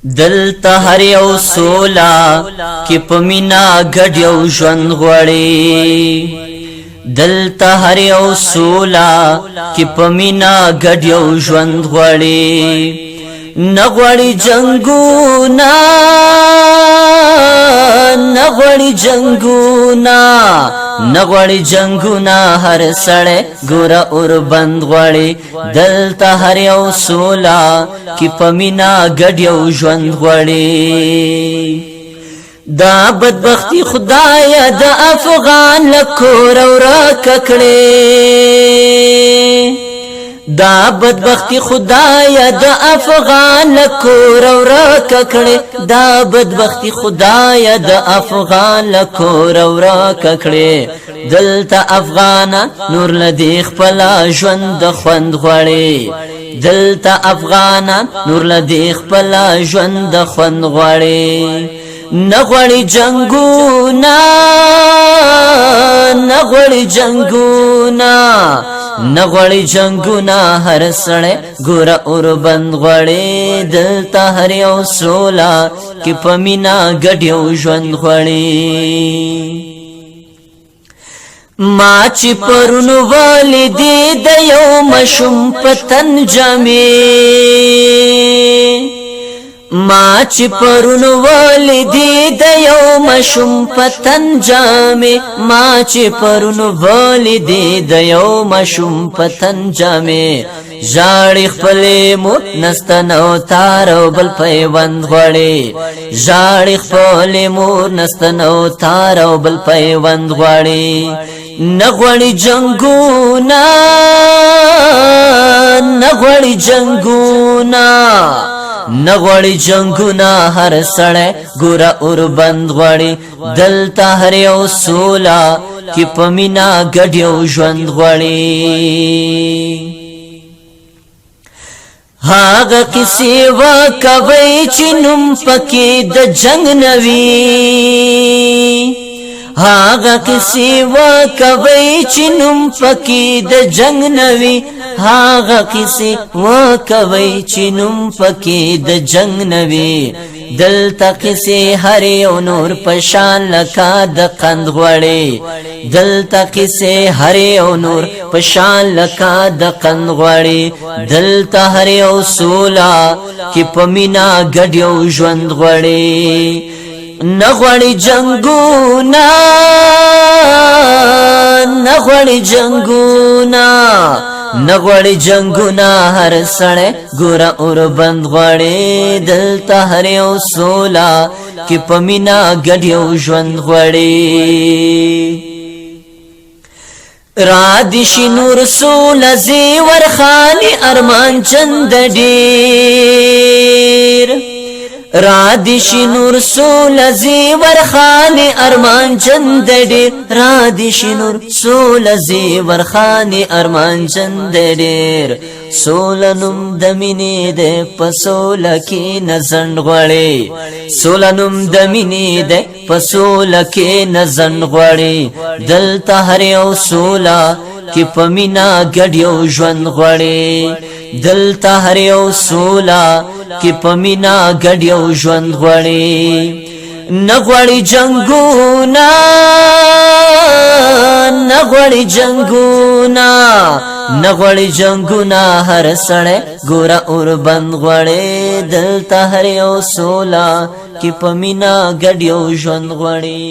دلته هر یو سولا کې پمینا ګډ یو ژوند غواړي دلته هر یو سولا کې پمینا ګډ یو ژوند غواړي نغواړي جنگونا نغواړي جنگونا نغواړي جنگونا هر سړی ګوره اور بند غواړي دلته هر یو سولا کې پمینا ګډ یو ژوند غواړي دا بدبختی خدایا د افغان لکور ورا ککړې دا بدبختی خدایا د افغان لکور ورا ککړې دا بدبختی خدایا د افغان لکور ورا ککړې دلته افغان نور لدی خپل ژوند خوند غواړي دلته افغان نور لدی خپل ژوند خوند غواړي نغواړي جنگونا نغواړي جنگونا نغواړي جنگونا هر سړی ګوره اور بند غواړي دلته هر یو سولا کې پمینا ګډ یو ژوند غواړي ما چې پرونو والدې د یو مشوم پتن جامې ما چې پرونو والدې د یو مشوم پتن جامې ما چې پرونو والدې د یو مشوم پتن جامې ژاړي خپلې مور نستنو تار او بل پیوند غواړي ژاړي خپلې مور نستنو تار او بل پیوند غواړي نغواړي جنگونا نغواړي جنگونا نغواړي جنگونا هر سړی ګوره اور بند غواړي دلته هر یو سولا کې پمینا ګډ یو ژوند غواړي هاغه کیسې وکوي چې نوم پکې د جنگ نوي هاغه کیسې وکوي چې نوم پکې د جنگ نوي هاغه کیسې وکوي چې نوم پکې د جنگ نوي دلته کیسې هر یو نور پشان لکه د قند غواړي دلته کیسې هر یو نور پشان لکه د قند غواړي دلته هر یو سولا کې پمینا ګډ یو ژوند غواړي نغواړي جنگونا نغواړي جنگونا نغواړي جنگونا هر سړی ګوره اور بند غواړي دلته هر یو سولا کې پمینا ګډ یو ژوند غواړي را دیشی نور سولا زیور خانی ارمان چند ډیر را دیشی نور سولا زیور خانی ارمان چند ډیر را دیشی نور سولا زیور خانی ارمان چند ډیر سولا نوم د مینې د پسولا کې نزند غواړي سولا نوم د مینې د پسولا کې نزند غواړي دلته هر یو سولا کې پمینا ګډ یو ژوند غواړي دلته هر یو سولا کې پمینا ګډ یو ژوند غواړي نغواړي جنگونا نغواړي جنگونا نغواړي جنگونا هر سړی ګوره اور بند غواړي دلته هر یو سولا کې پمینا ګډ یو ژوند غواړي